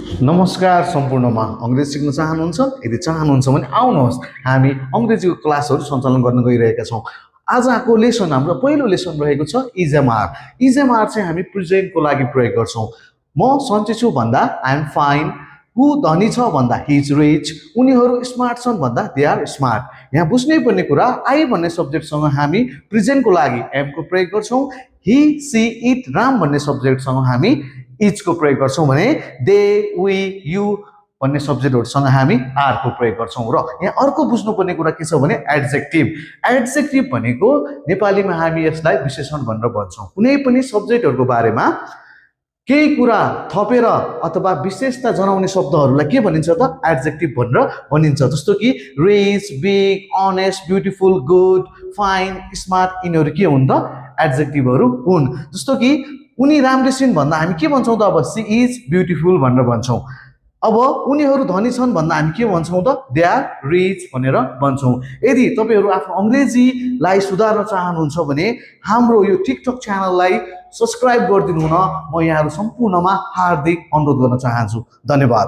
नमस्कार सम्पूर्णमा अंग्रेजी सिक्न चाहनुहुन्छ यदि चाहनुहुन्छ भने आउनुहोस् हामी अंग्रेजीको क्लासहरु सञ्चालन गर्न गइरहेका छौं। आजको लेसन हाम्रो पहिलो लेसन रहेको छ इजएमआर। इजएमआर चाहिँ हामी प्रेजेन्टको लागि प्रयोग गर्छौं। म सन्चै छु भन्दा आई एम फाइन, हु धनी छ भन्दा ही इज रिच, उनीहरू स्मार्ट छन् भन्दा दे आर स्मार्ट। यहाँ बुझ्नै पर्ने कुरा आई भन्ने सब्जेक्टसँग हामी प्रेजेन्टको लागि एम को प्रयोग गर्छौं। ही सी इट राम भन्ने सब्जेक्टसँग हामी इज को प्रयोग गर्छौं भने दे वी यु भन्ने सब्जेक्टहरुसँग हामी आर को प्रयोग गर्छौं। र यहाँ अर्को बुझ्नुपर्ने कुरा के छ भने एडजेक्टिभ। एडजेक्टिभ भनेको नेपालीमा हामी यसलाई विशेषण भनेर भन्छौं। कुनै पनि सब्जेक्टहरुको बारेमा केही कुरा थपेर अथवा विशेषता जनाउने शब्दहरुलाई के भनिन्छ त एडजेक्टिभ भनेर भनिन्छ। जस्तो कि rich, big, honest, beautiful, good, fine, smart यिनीहरु के हुन् त एडजेक्टिभहरु हुन्। जस्तो कि उनी राम्री छिन् भन्दा हामी के भन्छौं त अब सी इज ब्युटिफुल भनेर भन्छौं। अब उनीहरू धनी छन् भन्दा हामी के भन्छौं त दे आर रिच भनेर भन्छौं। यदि तपाईहरु आफ्नो अंग्रेजीलाई सुधार्न चाहनुहुन्छ भने हाम्रो यो टिकटक च्यानललाई सब्स्क्राइब गरिदिनु हुन म यहाँहरु सम्पूर्णमा हार्दिक अनुरोध गर्न चाहन्छु। धन्यवाद।